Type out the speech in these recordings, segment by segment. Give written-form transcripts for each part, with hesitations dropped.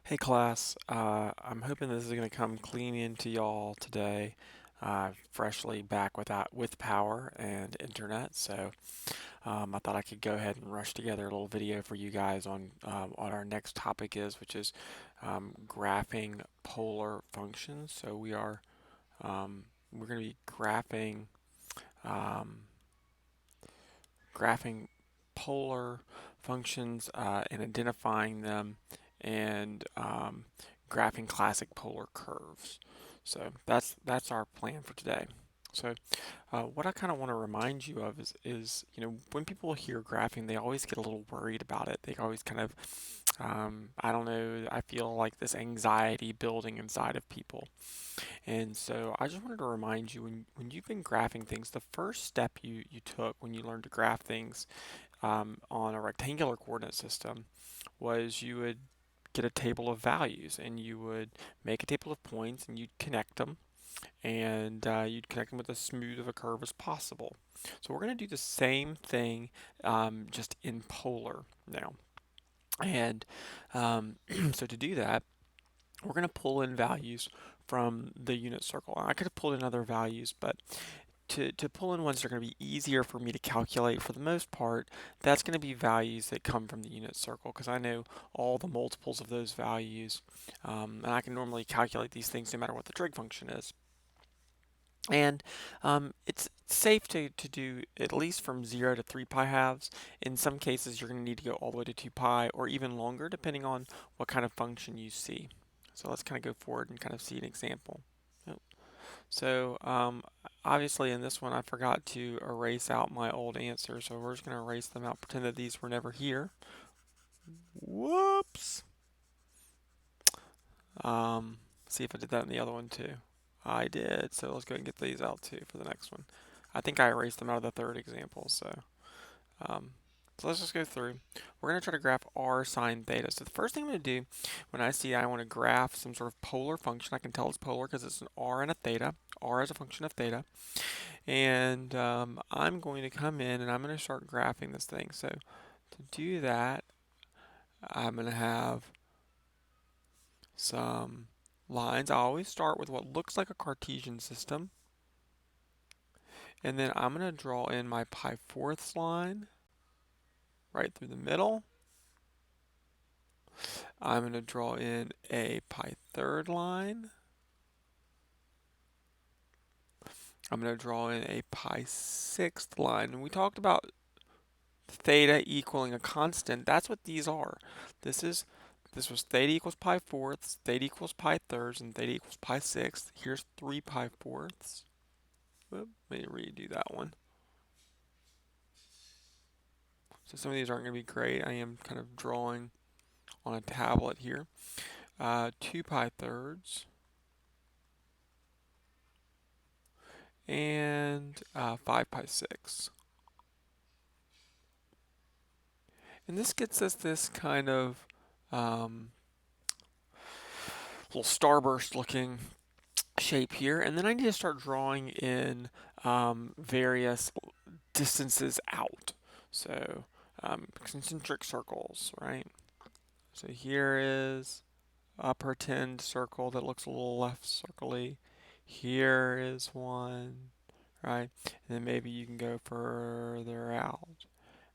Hey class, I'm hoping this is going to come clean into y'all today, freshly back with power and internet. So I thought I could go ahead and rush together a little video for you guys on what our next topic is, which is graphing polar functions. So we're going to be um, graphing polar functions and identifying them and graphing classic polar curves. So that's our plan for today. So what I kind of want to remind you of is when people hear graphing, they always get a little worried about it. They always kind of I don't know, I feel like this anxiety building inside of people. And so I just wanted to remind you when you've been graphing things, the first step you took when you learned to graph things on a rectangular coordinate system was you would get a table of values and you would make a table of points and you'd connect them and you'd connect them with as smooth of a curve as possible. So we're going to do the same thing just in polar now. And so to do that, we're going to pull in values from the unit circle. I could have pulled in other values, but to pull in ones that are going to be easier for me to calculate for the most part, that's going to be values that come from the unit circle because I know all the multiples of those values, and I can normally calculate these things no matter what the trig function is. And it's safe to do at least from 0 to 3 pi halves. In some cases, you're going to need to go all the way to 2 pi or even longer depending on what kind of function you see. So let's kind of go forward and kind of see an example. Yep. So obviously in this one I forgot to erase out my old answers, so we're just going to erase them out, pretend that these were never here. Whoops! See if I did that in the other one too. I did, so let's go ahead and get these out too for the next one. I think I erased them out of the third example, um, so let's just go through. We're going to try to graph r sine theta. So the first thing I'm going to do when I see I want to graph some sort of polar function, I can tell it's polar because it's an r and a theta. R is a function of theta. And I'm going to come in and I'm going to start graphing this thing. So to do that, I'm going to have some lines. I always start with what looks like a Cartesian system. And then I'm going to draw in my pi fourths line right through the middle. I'm going to draw in a pi third line. I'm going to draw in a pi sixth line. And we talked about theta equaling a constant. That's what these are. This was theta equals pi fourths, theta equals pi thirds, and theta equals pi sixths. Here's 3 pi fourths. Whoop, let me redo that one. So some of these aren't going to be great. I am kind of drawing on a tablet here. 2 pi thirds. And 5 pi sixths. And this gets us this kind of little starburst looking shape here. And then I need to start drawing in various distances out. So concentric circles, right? So here is a pretend circle that looks a little left circly. Here is one, right? And then maybe you can go further out.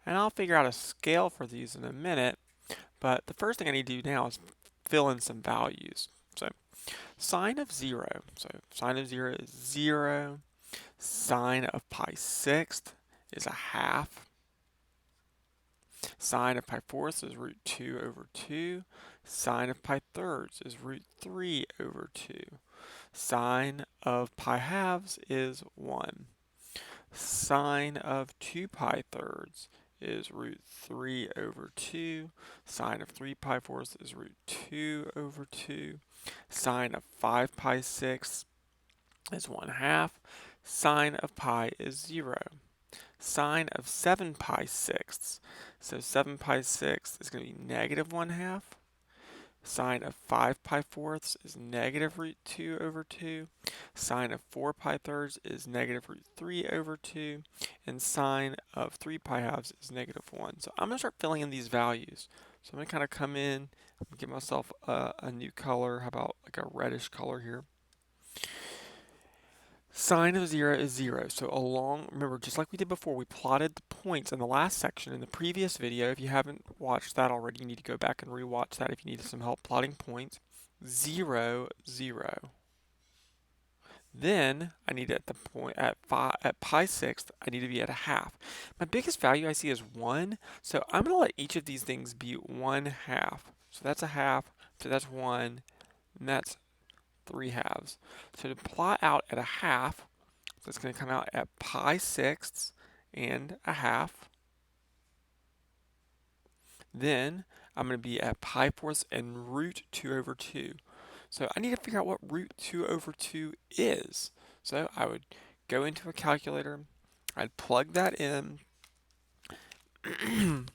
And I'll figure out a scale for these in a minute, but the first thing I need to do now is fill in some values. So sine of 0, so sine of 0 is 0. Sine of pi sixth is a half. Sine of pi fourths is root 2 over 2. Sine of pi thirds is root 3 over 2. Sine of pi halves is 1. Sine of 2 pi thirds is root 3 over 2. Sine of 3 pi fourths is root 2 over 2. Sine of 5 pi sixths is 1 half. Sine of pi is 0. Sine of 7 pi sixths. So 7 pi sixths is going to be negative 1 half. Sine of 5 pi fourths is negative root 2 over 2. Sine of 4 pi thirds is negative root 3 over 2. And sine of 3 pi halves is negative 1. So I'm going to start filling in these values. So I'm going to kind of come in, give myself a new color. How about like a reddish color here? Sine of 0 is 0. So remember, just like we did before, we plotted the points in the last section in the previous video. If you haven't watched that already, you need to go back and rewatch that if you need some help plotting points. 0, 0. Then I need at the point at pi sixth, I need to be at a half. My biggest value I see is 1, so I'm going to let each of these things be 1/2. So that's a half, so that's 1, and that's 3 halves. So to plot out at a half, so it's going to come out at pi sixths and a half. Then I'm going to be at pi fourths and root 2 over 2. So I need to figure out what root 2 over 2 is. So I would go into a calculator, I'd plug that in, and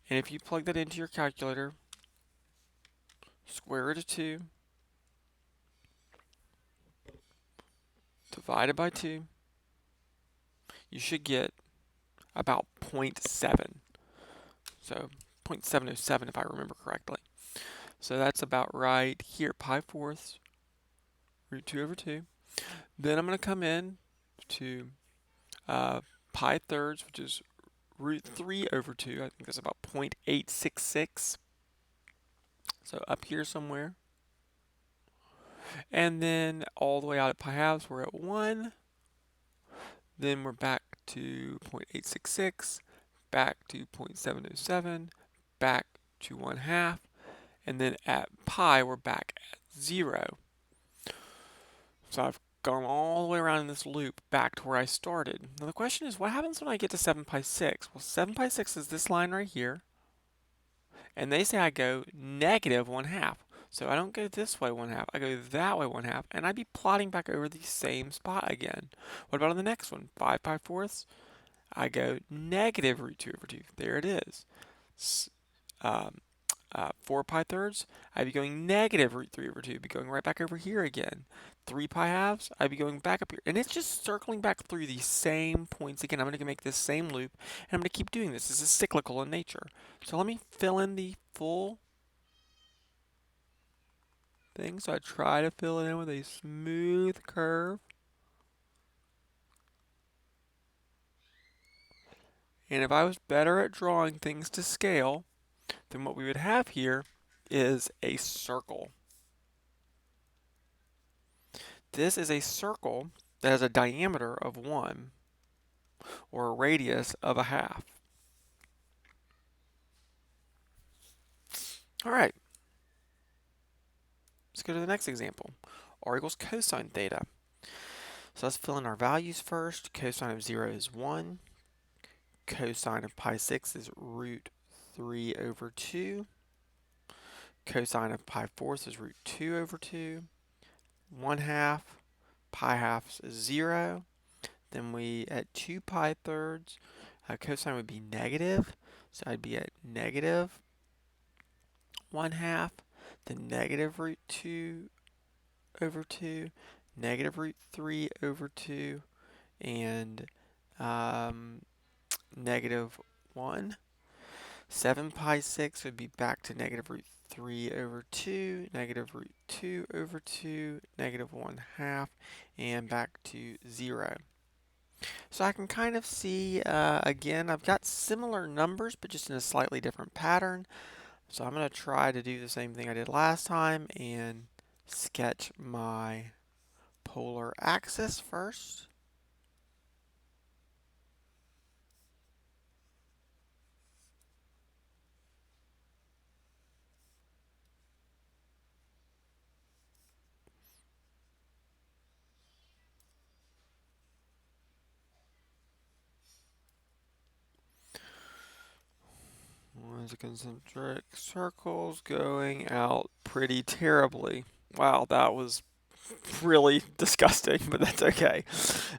if you plug that into your calculator, square root of 2 divided by 2, you should get about 0.7. So 0.707 if I remember correctly. So that's about right here, pi fourths, root 2 over 2. Then I'm going to come in to pi thirds, which is root 3 over 2. I think that's about 0.866. So up here somewhere. And then all the way out at pi halves, we're at 1. Then we're back to 0.866, back to 0.707, back to 1/2. And then at pi, we're back at 0. So I've gone all the way around in this loop back to where I started. Now the question is, what happens when I get to 7 pi 6? Well, 7 pi 6 is this line right here. And they say I go negative 1/2. So I don't go this way 1/2, I go that way 1/2, and I'd be plotting back over the same spot again. What about on the next one? 5 pi fourths, I go negative root 2 over 2. There it is. 4 pi thirds, I'd be going negative root 3 over 2, be going right back over here again. 3 pi halves, I'd be going back up here. And it's just circling back through these same points again. I'm going to make this same loop, and I'm going to keep doing this. This is cyclical in nature. So let me fill in the full thing. So I try to fill it in with a smooth curve. And if I was better at drawing things to scale, then what we would have here is a circle. This is a circle that has a diameter of 1 or a radius of a half. All right, let's go to the next example. R equals cosine theta. So let's fill in our values first. Cosine of 0 is 1. Cosine of pi 6 is root 3 over 2. Cosine of pi fourths is root 2 over 2. 1/2. Pi halves is 0. Then we, at 2 pi thirds, cosine would be negative. So I'd be at negative 1/2. Then negative root 2 over 2. Negative root 3 over 2. And negative 1. 7 pi 6 would be back to negative root 3 over 2, negative root 2 over 2, negative 1/2, and back to 0. So I can kind of see, again, I've got similar numbers, but just in a slightly different pattern. So I'm going to try to do the same thing I did last time and sketch my polar axis first. One's concentric circles going out pretty terribly. Wow, that was really disgusting, but that's okay.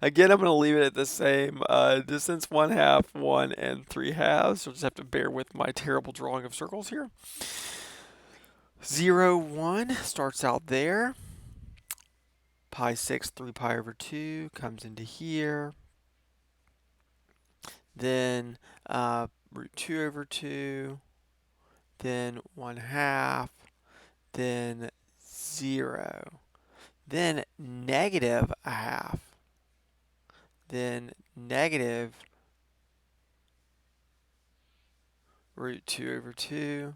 Again, I'm going to leave it at the same distance, 1/2, 1, and 3 halves. You'll just have to bear with my terrible drawing of circles here. 0, 1 starts out there. Pi 6, 3 pi over 2 comes into here. Then root 2 over 2, then 1/2, then 0, then negative 1/2, then negative root 2 over 2,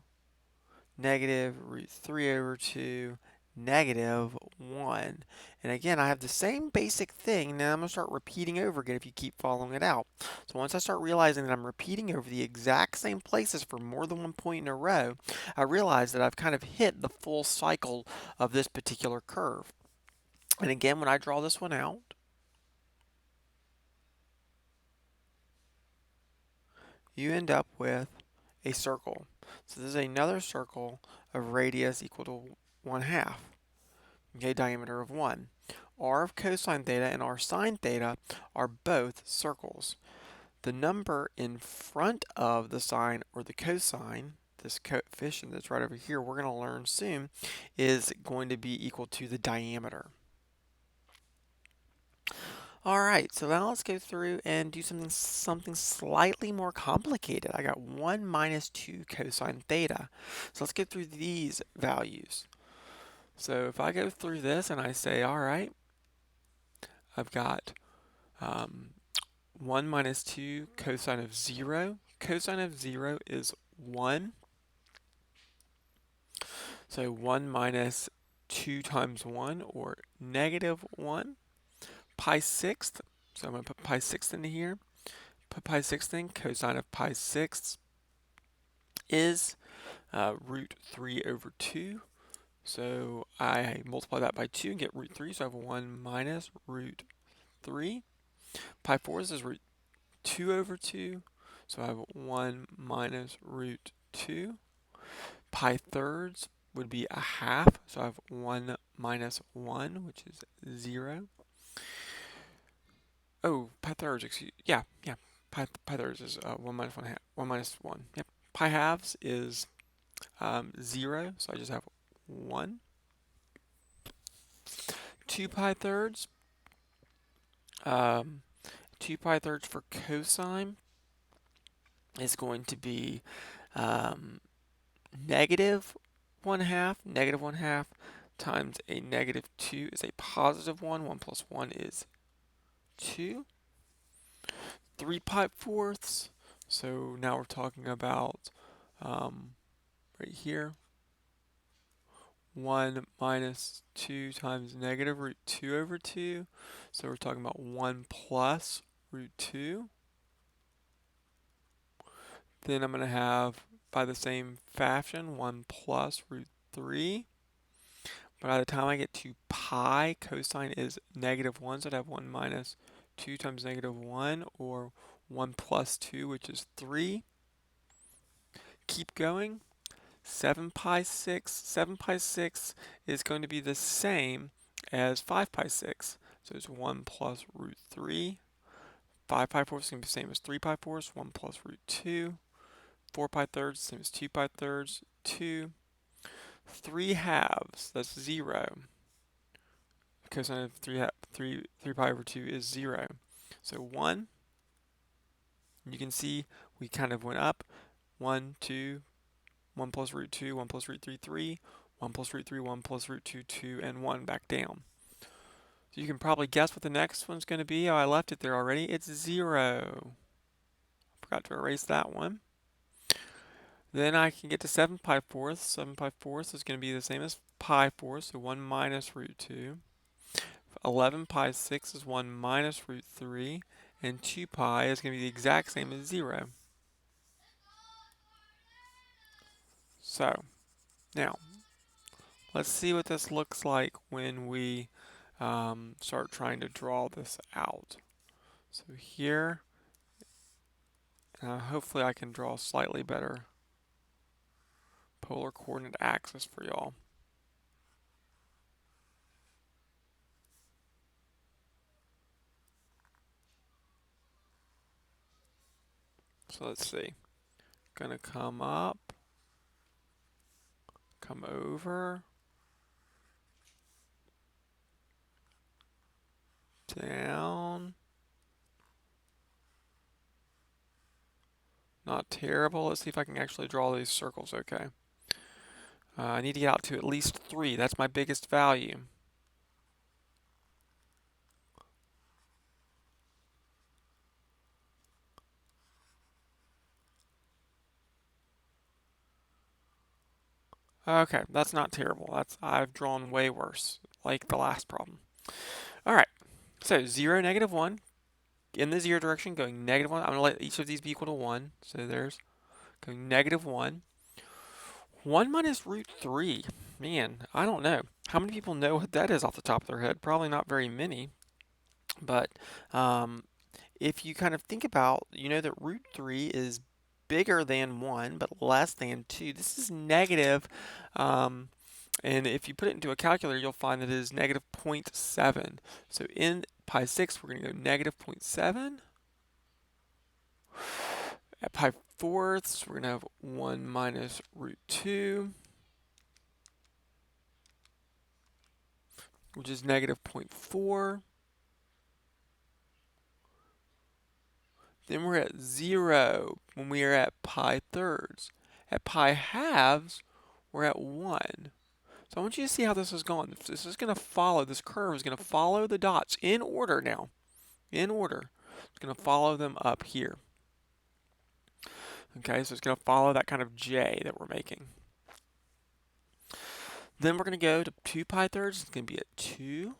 negative root 3 over 2, negative 1. And again, I have the same basic thing. Now I'm going to start repeating over again if you keep following it out. So once I start realizing that I'm repeating over the exact same places for more than one point in a row, I realize that I've kind of hit the full cycle of this particular curve. And again, when I draw this one out, you end up with a circle. So this is another circle of radius equal to 1/2. Okay, diameter of 1. R of cosine theta and R sine theta are both circles. The number in front of the sine or the cosine, this coefficient that's right over here, we're going to learn soon, is going to be equal to the diameter. Alright, so now let's go through and do something slightly more complicated. I got 1 minus 2 cosine theta. So let's go through these values. So if I go through this and I say, alright, I've got 1 minus 2 cosine of 0. Cosine of 0 is 1. So 1 minus 2 times 1, or negative 1. Pi sixth, so I'm going to put pi sixth into here. Put pi sixth in, cosine of pi sixth is root 3 over 2. So I multiply that by 2 and get root 3, so I have 1 minus root 3. Pi fourths is root 2 over 2, so I have 1 minus root 2. Pi thirds would be 1/2, so I have 1 minus 1, which is 0. Oh, pi thirds, yeah. Pi thirds is 1 minus 1/2, 1 minus 1. Yep. Pi halves is 0, so I just have 1. 2 pi thirds, 2 pi thirds for cosine is going to be negative 1/2. Negative 1/2 times a negative 2 is a positive 1. 1 plus 1 is 2. 3 pi fourths. So now we're talking about right here. 1 minus 2 times negative root 2 over 2. So we're talking about 1 plus root 2. Then I'm going to have, by the same fashion, 1 plus root 3. But by the time I get to pi, cosine is negative 1, so I'd have 1 minus 2 times negative 1, or 1 plus 2, which is 3. Keep going. 7 pi 6. 7 pi 6 is going to be the same as 5 pi 6. So it's 1 plus root 3. 5 pi fourths is going to be the same as 3 pi fourths. 1 plus root 2. 4 pi thirds, same as 2 pi thirds. 2. 3 halves, that's 0. Cosine of 3 pi over 2 is 0. So 1. You can see we kind of went up. 1, 2, 1 plus root 2, 1 plus root 3, 3, 1 plus root 3, 1 plus root 2, 2, and 1 back down. So you can probably guess what the next one's going to be. Oh, I left it there already. It's 0. Forgot to erase that one. Then I can get to 7 pi fourths. 7 pi fourths is going to be the same as pi fourths, so 1 minus root 2. 11 pi 6 is 1 minus root 3. And 2 pi is going to be the exact same as 0. So, now, let's see what this looks like when we start trying to draw this out. So here, hopefully I can draw a slightly better polar coordinate axis for y'all. So let's see. Gonna come up, come over, down. not terrible. Let's see if I can actually draw these circles okay. I need to get out to at least 3. That's my biggest value. Okay, that's not terrible. I've drawn way worse, like the last problem. All right, so 0, -1, in the 0 direction, going -1. I'm going to let each of these be equal to 1. So there's going -1. 1 minus root 3. Man, I don't know. How many people know what that is off the top of their head? Probably not very many. But if you kind of think about, you know that root 3 is bigger than 1, but less than 2. This is negative. And if you put it into a calculator, you'll find that it is negative 0.7. So in pi 6, we're going to go negative 0.7. At pi fourths, we're going to have 1 minus root 2, which is negative 0.4. Then we're at 0 when we are at pi thirds. At pi halves, we're at 1. So I want you to see how this is going. This is going to follow, this curve is going to follow the dots in order now. In order. It's going to follow them up here. Okay, so it's going to follow that kind of J that we're making. Then we're going to go to 2 pi thirds. It's going to be at 2.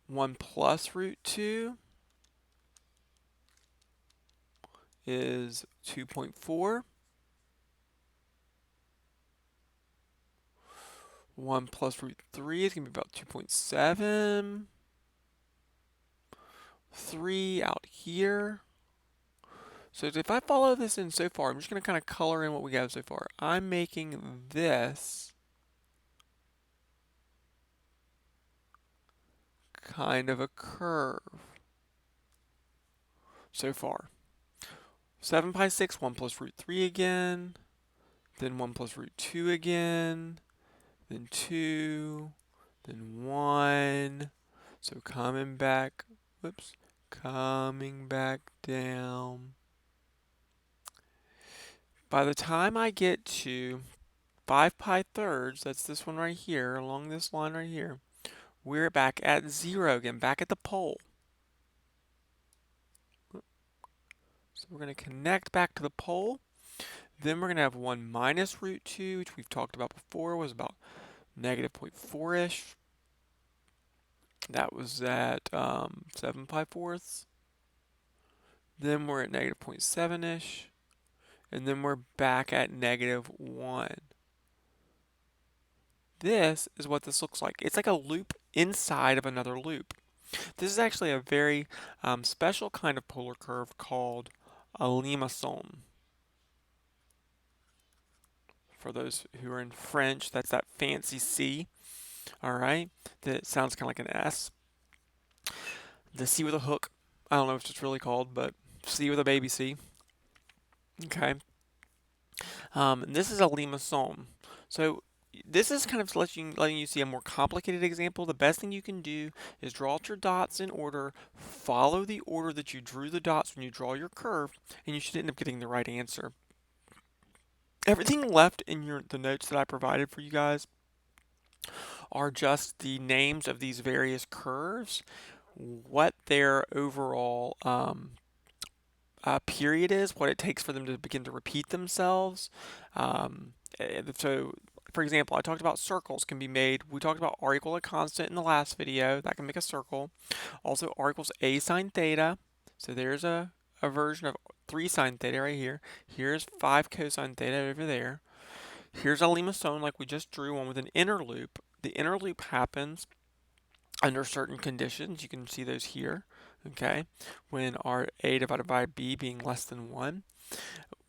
1 plus root 2 is 2.4. 1 plus root 3 is going to be about 2.7. 3 out here. So if I follow this in so far, I'm just going to kind of color in what we have so far. I'm making this kind of a curve so far. 7 pi 6, 1 plus root 3 again, then 1 plus root 2 again, then 2, then 1. So coming back, whoops, coming back down. By the time I get to 5 pi thirds, that's this one right here, along this line right here, we're back at 0 again, back at the pole. So we're going to connect back to the pole. Then we're going to have 1 minus root 2, which we've talked about before, was about negative 0.4-ish. That was at 7 pi fourths. Then we're at negative 0.7-ish. And then we're back at negative 1. This is what this looks like. It's like a loop inside of another loop. This is actually a very special kind of polar curve called a limacon. For those who are in French, that's that fancy C, all right, that sounds kind of like an S. The C with a hook, I don't know what it's really called, but C with a baby C. Okay. This is a limacon. So this is kind of letting you see a more complicated example. The best thing you can do is draw out your dots in order, follow the order that you drew the dots when you draw your curve, and you should end up getting the right answer. Everything left in the notes that I provided for you guys are just the names of these various curves, what their overall period is, what it takes for them to begin to repeat themselves. So, for example, I talked about circles can be made. We talked about r equal a constant in the last video. That can make a circle. Also, r equals a sine theta. So there's a version of 3 sine theta right here. Here's 5 cosine theta over there. Here's a limacon like we just drew, one with an inner loop. The inner loop happens under certain conditions. You can see those here, okay? When our a divided by b being less than 1.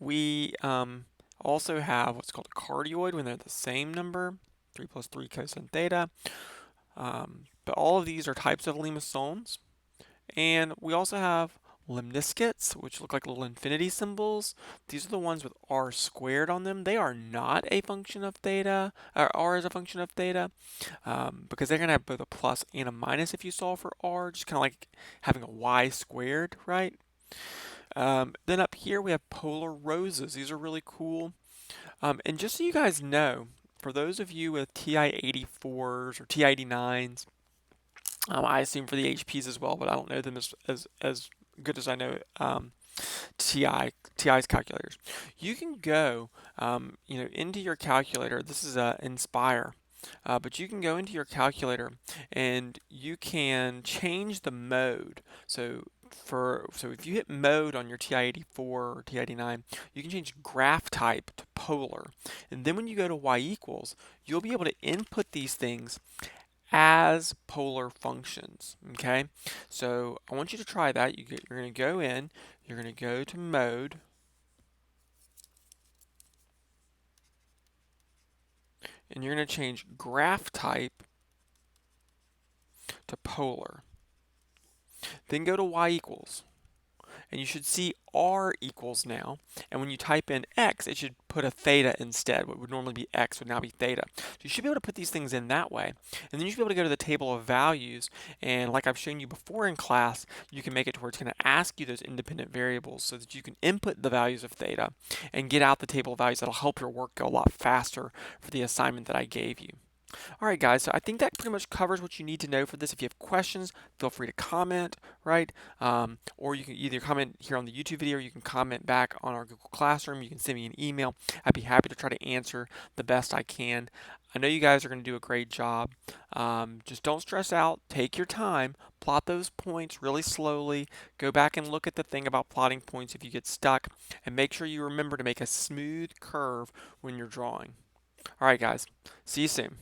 We also have what's called a cardioid when they're the same number, 3 plus 3 cosine theta. But all of these are types of limacons. And we also have lemniscates, which look like little infinity symbols. These are the ones with r squared on them. They are not a function of theta, or r is a function of theta, because they're going to have both a plus and a minus if you solve for r, just kind of like having a y squared, right? Then up here we have polar roses. These are really cool. And just so you guys know, for those of you with TI-84s or TI-89s, I assume for the HPs as well, but I don't know them as good as I know TI's calculators. You can go, into your calculator. This is Inspire, but you can go into your calculator and you can change the mode. So if you hit mode on your TI-84 or TI-89, you can change graph type to polar, and then when you go to y equals, you'll be able to input these things as polar functions. Okay, so I want you to try that. You're going to go in, you're going to go to mode, and you're going to change graph type to polar. Then go to y equals, and you should see r equals now. And when you type in x, it should put a theta instead. What would normally be x would now be theta. So you should be able to put these things in that way. And then you should be able to go to the table of values. And like I've shown you before in class, you can make it to where it's going to ask you those independent variables so that you can input the values of theta and get out the table of values. That'll help your work go a lot faster for the assignment that I gave you. All right, guys, so I think that pretty much covers what you need to know for this. If you have questions, feel free to comment, right? Or you can either comment here on the YouTube video or you can comment back on our Google Classroom. You can send me an email. I'd be happy to try to answer the best I can. I know you guys are going to do a great job. Just don't stress out. Take your time. Plot those points really slowly. Go back and look at the thing about plotting points if you get stuck. And make sure you remember to make a smooth curve when you're drawing. All right, guys. See you soon.